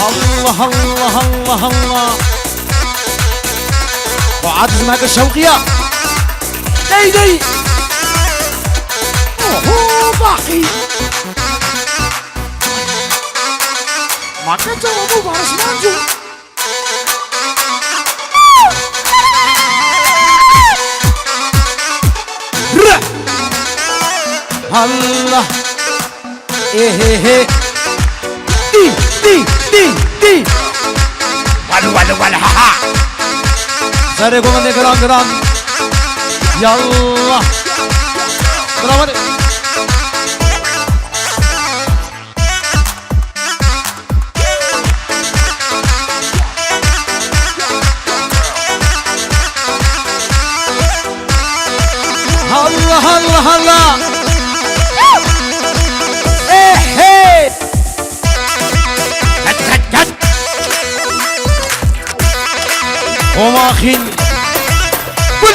الله الله الله الله وعاد معك الشوقية دي اوه باقي ما كنت ابو بارش مانجو الله ايه دي ولا ها ساري قومني جران يلا برافو الله الله ايه هات وما خين ول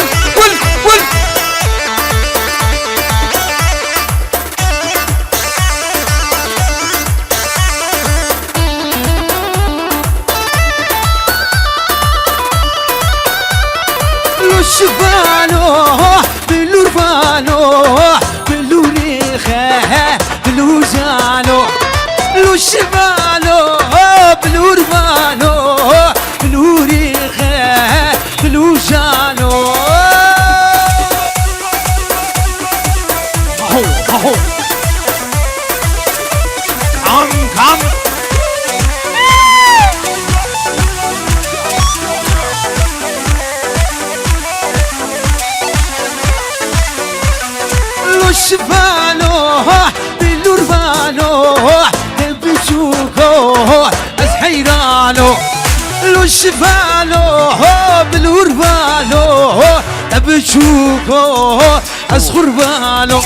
لو شفانو بالورفانو بالوريخه بالوزانو لو شفانو بالورفانو بالوريخه بالوزانو اهو كم لو شفانو بالورفانو بشوكو اسحيرانو لو شفانو بالورفانو بشوكو اسخربانو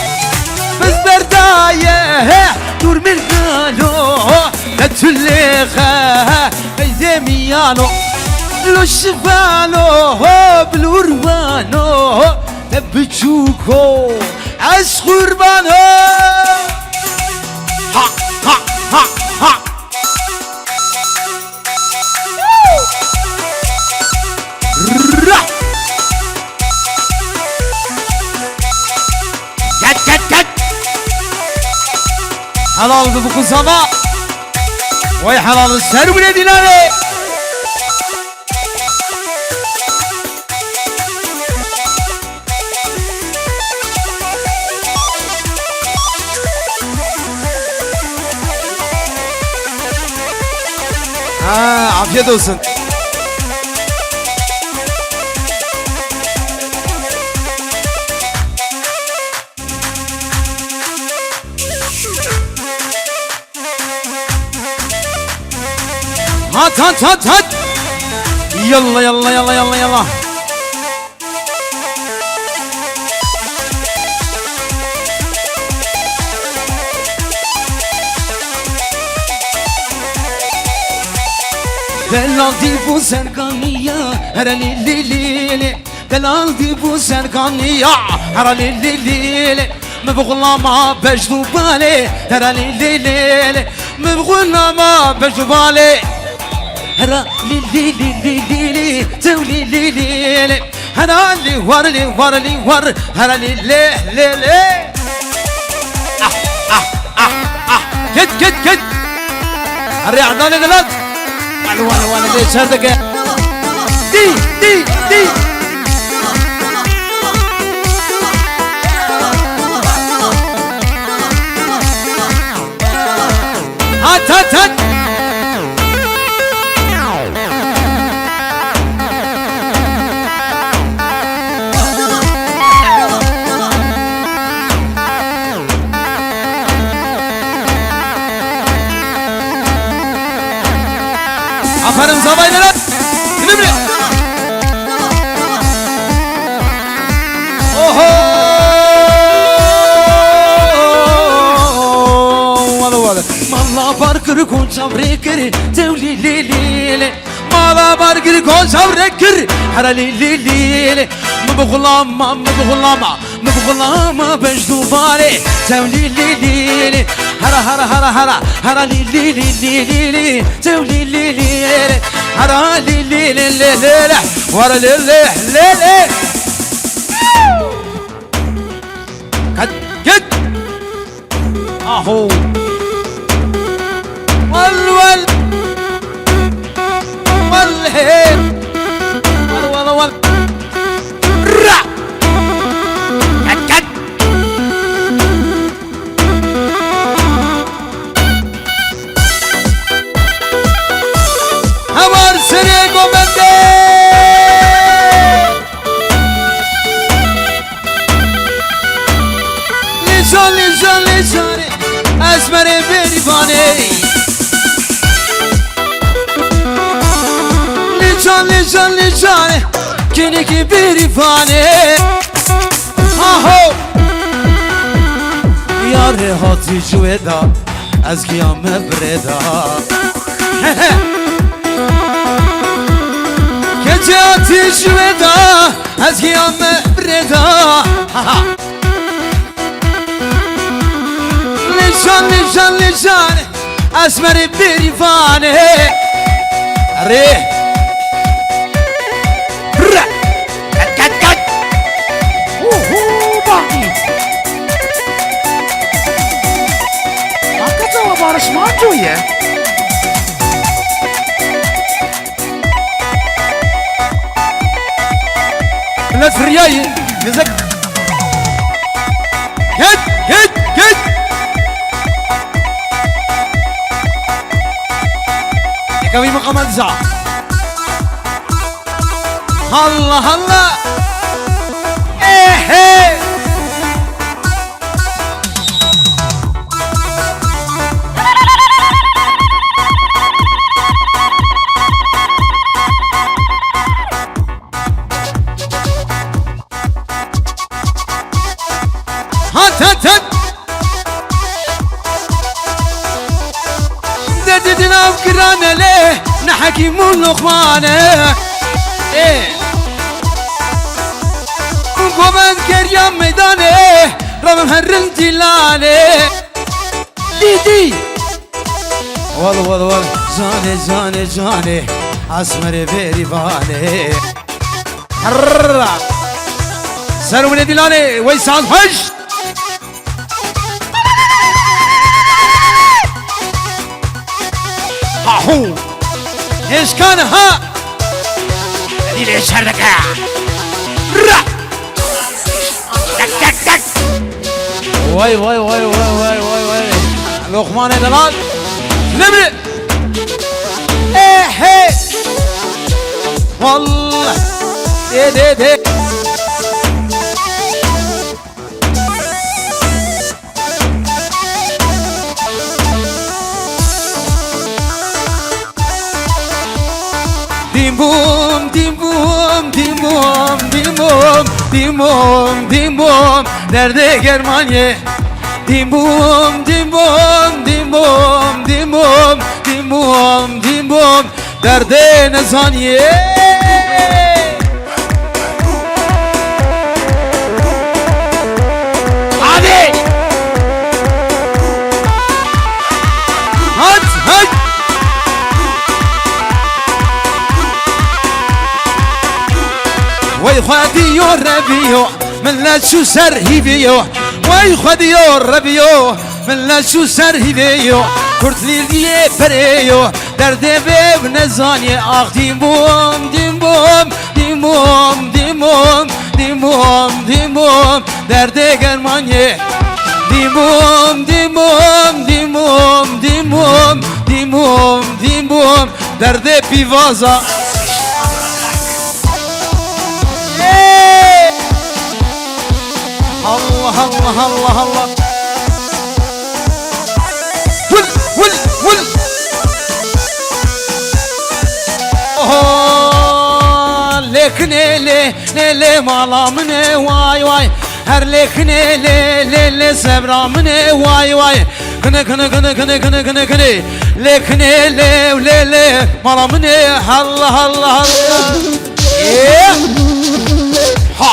بس بردايه دور من قالو نتلخه ايديميانو لو شفانو بالورفانو بشوكو اسخربانو ها جد حلال ببكو سما وي حلال السهر ولادي ناري afiyet olsun. Hat. Yalla. Belaldi bu serkaniya hera lili Belaldi bu serkaniya hera lili مبغلما بجدو بالي هرا ليلي مبغلما بجدو بالي هرا ليلي تولي ليلي هرا لي ور هرا ليلي كد الرياضة لغلط وانا ليش هردك دي هات aferin zabaylar dinle oho wala malla barkır kon savrekir tevli lili malla barkır kon savrekir hara lili مبغلما بجدو بالي تولي ليلي هرا هرا هرا هرا هرا لي لي لي لي لي لي تو لي لي لي هرا لي لي لي لي لي ورا لي لي لي لي قد قد اهو ول ول والهيل ول ول ول رع قد قد همار سريق ومندي لسان لسان لساني اسمر بريفاني لسان لسان لساني كينيكي بريفاني اهو ياري هاتي جويدا از قيام بريدا كجاتي جويدا از قيام بريدا لجان لجان لجان اسمر بريفاني ريه قد قد اوهو باقي hakikaten barışmak જોઈએ الناس رياي نزك هد هد هد يكوي مقام الزع الله الله ايه هات هات هات ددنا بكرانا ليه نحكي مو لقمانه ايه قومن كريم ميدانه رمم هرن جلانه دي وال زاني زاني زاني اسمر بريفاني هرررر سر من دلاني ويسان هش هاهو ايش كان ها دي ليش هردك را دك دك دك واي واي واي واي واي واي واي لقمان دلال نمر ايه هي والله دي Dim bum dim bum dim bum dim bum dim bum dim bum nerede Germanya dim bum dim bum dim bum dim bum dim bum dim bum nerede Nezaniye hadi hadi وي خديو ربيو من لا شو سر هيبيو وي خديو ربيو من لا شو سر هيبيو كرت لي بريو درد بيب نزاني اخ ديم بوم ديم بوم ديم بوم ديم بوم ديم بوم ديم بوم درد جرمانيا ديم بوم ديم بوم ديم بوم ديم بوم ديم بوم ديم بوم درد بيفازا الله الله الله الله ول ول ول اوه لكن لي مالا من واي واي هر لكن لي سبرا من واي واي كن كن كن كن كن كن كن لكن لي مالا من الله الله الله ايه ها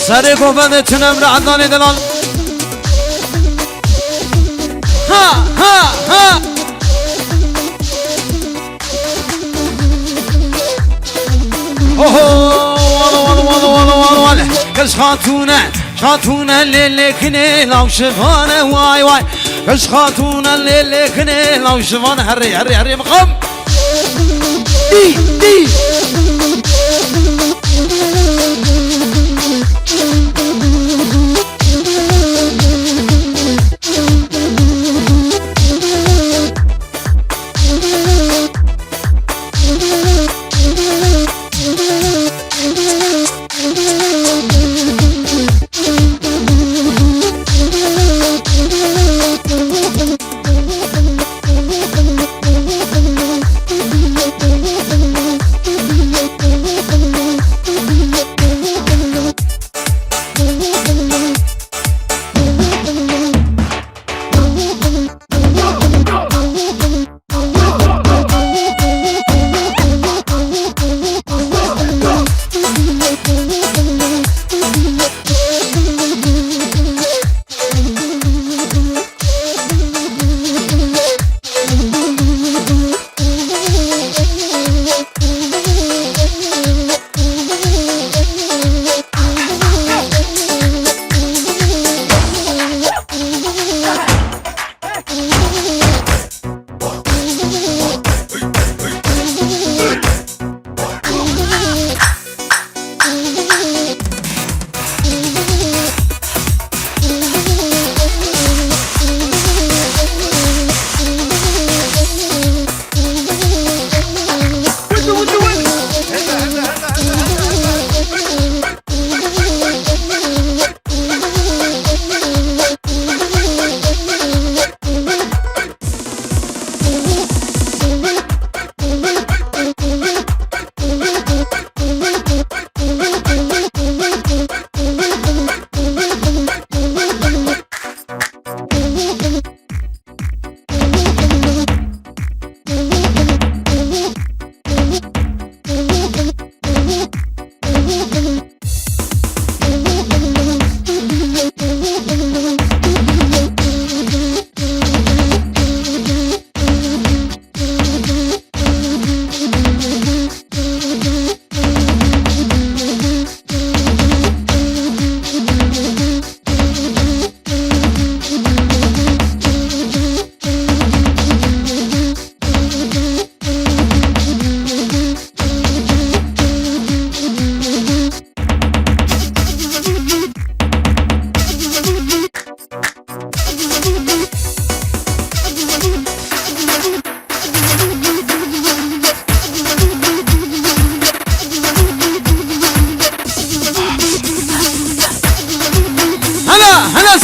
سری گفته تنم را عدنان دلال ها ها ها اوه کش خاتونه لیلی کنه لاو شفانه وای وای کش خاتونه لیلی کنه لاو شفانه هری مقام دی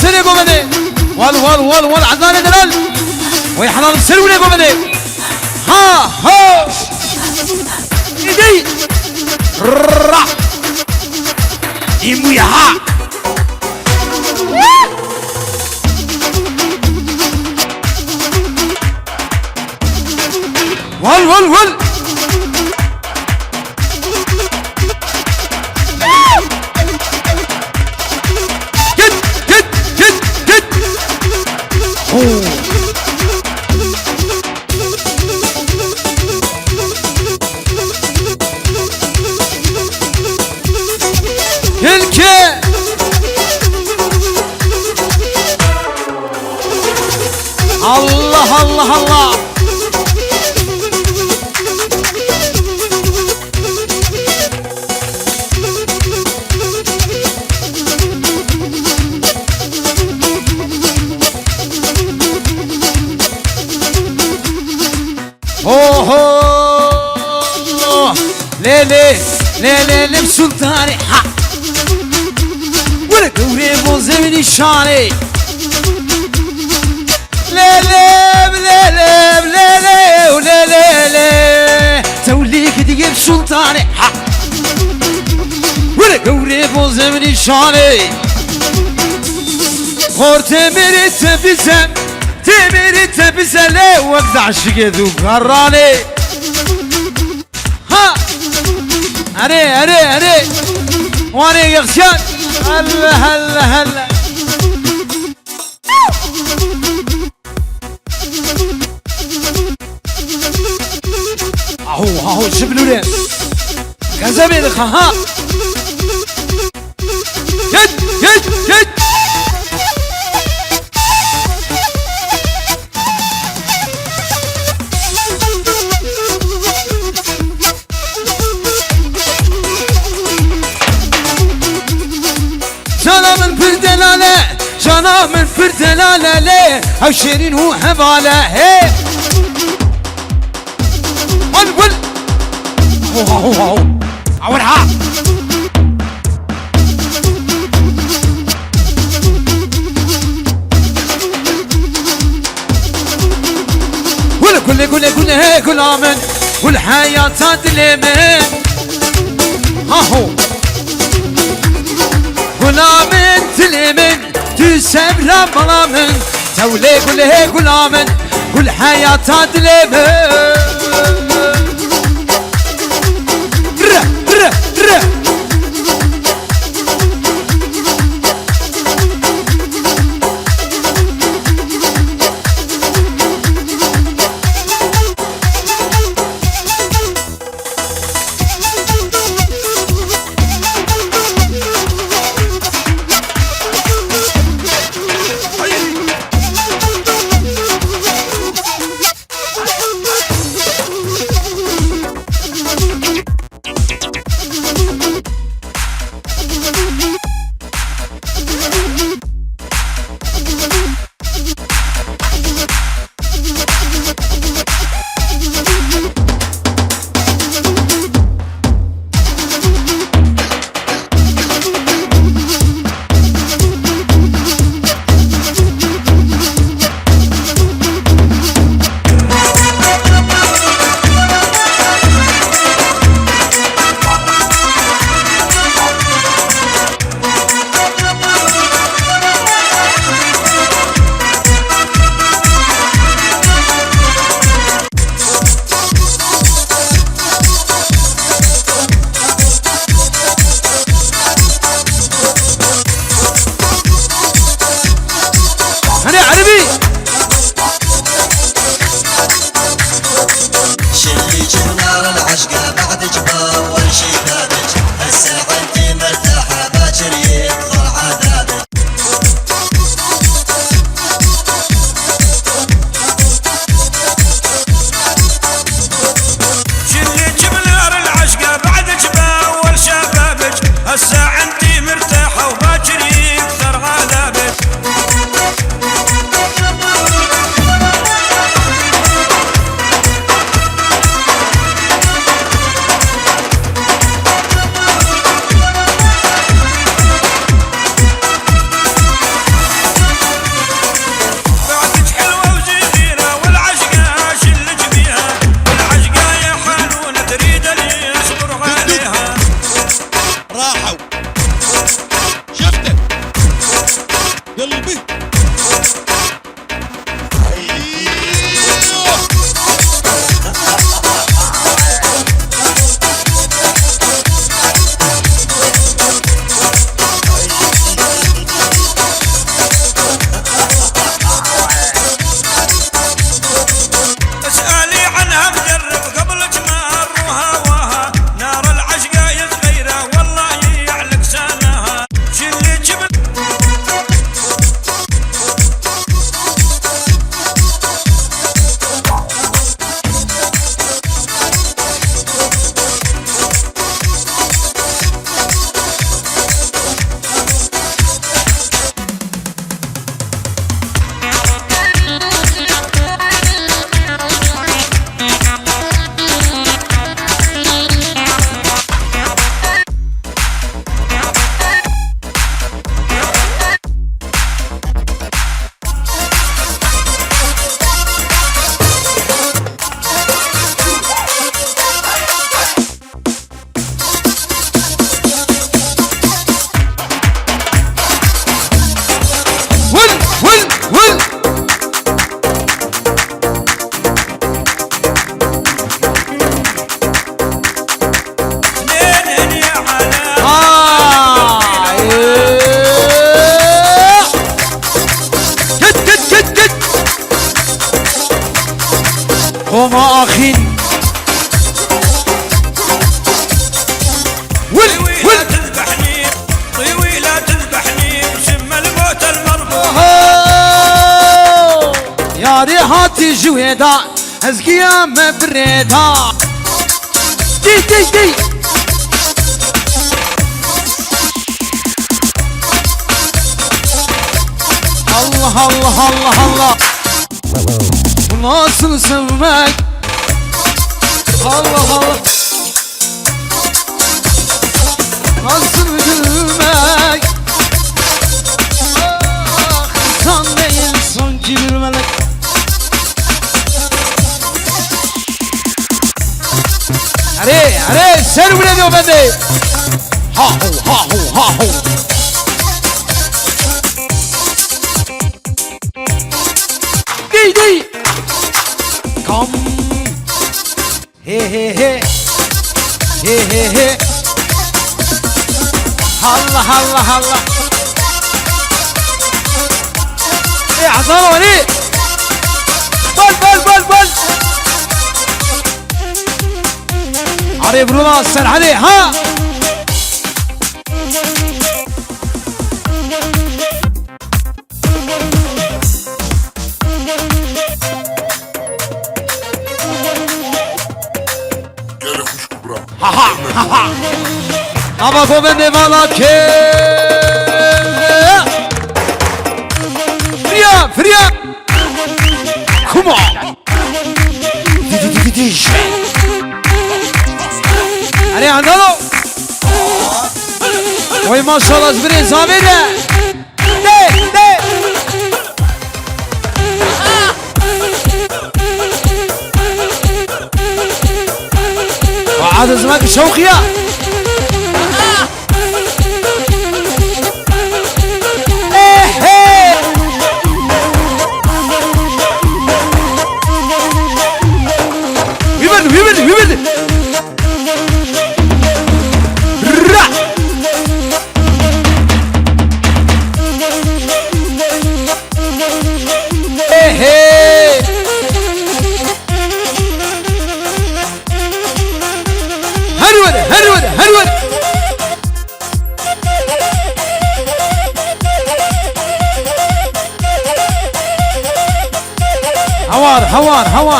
سري قومدي وال عدنان دلال ويحضر سلولي قومدي ها ايدي را يمويا ها وال الله ليلي بسلطاني حق ولا قولي بوزمني شاني ليلي توليك ديب سلطاني حق ولا قولي بوزمني شاني غور تمرت بزلي وقت عشق ذوق غراني ها أري واني يغشان هلا هلا هلا اهو شبلوا لي كذا ها يد جانا من فردلالة جانا من فردلالة ليه او شيرين هو حبالة هي ول هو عورها كل آمن والحياة تدلمن هاهو كل آمن تلمن تسبر ملامن تولي كل آمن والحياة تدلمن ويدا ازقيا ما بريدا دي دي دي الله الله الله الله nasıl sevmek Allah Allah nasıl gülmek ah insan değil sanki bir melek Hadi sen bile diyor bende ha ho ha ho ha ho Dey dey Come He he he He he he Allah Allah Allah عطاله وليد بل عريب رولا سر عليه ها Ama bu bende bana ke Fria Come on Hadi andalo Oy maşallah zbiri zabire De وعاد زمان شوقية ويبد هرود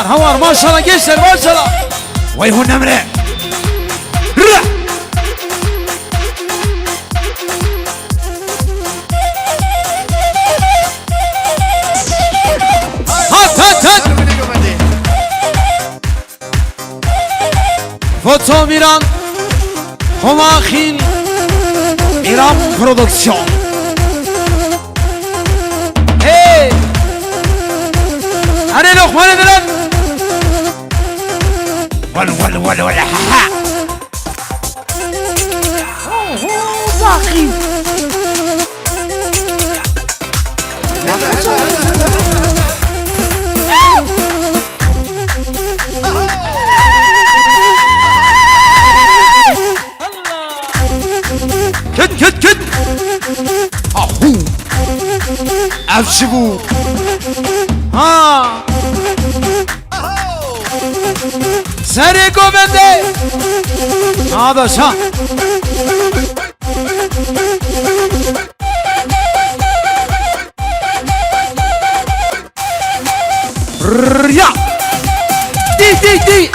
هوار ما شاء الله جسر ما شاء الله ويهو نمره هات فوتو ميران Homakin İran Prodüksiyon Hey Hadi lokman edilen Val ha ha Baki Küt Ahu Avşibu Ha Seriko bende Adaş ha Ya Di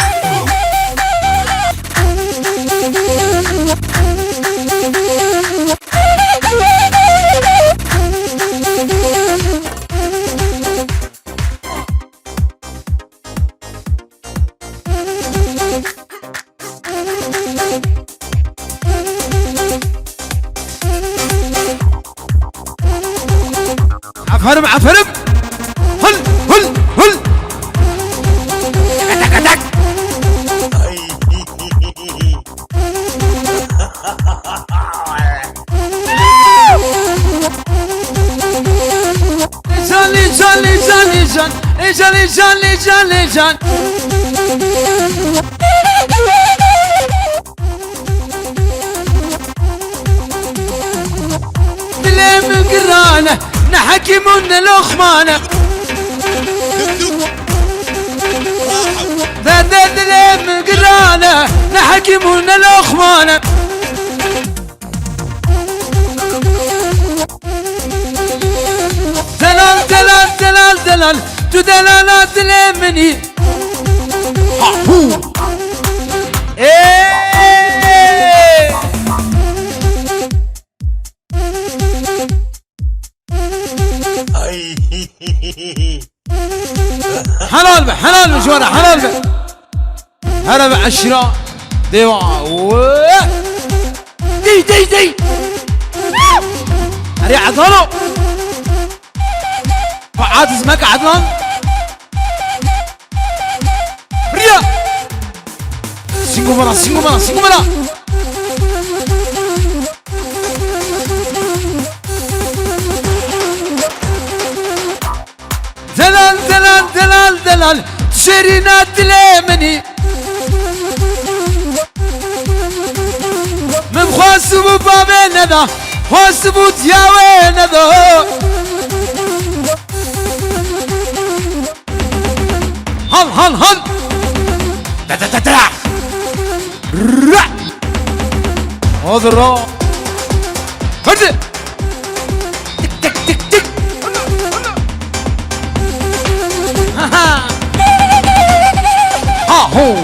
عفرم هل أتك لجان دلم قرانة نحكي من الأخمانة دلم قرانة نحكي من الأخمانة دلال دلالات لمني ها هو ايه حلال به حلال به جوانا حلال به هلا بعشرة ديوا دي دي دي هري عضلو فعاد اسمك عدنان بريا سينغو مرا سينغو مرا سينغو مرا دلال دلال دلال دلال شيرينا تلامني من خواسبو بابي ندا خواسبو تياوي ندا هل هل هل دا دا دا دا را هذا را هرد تك تك تك تك ها هو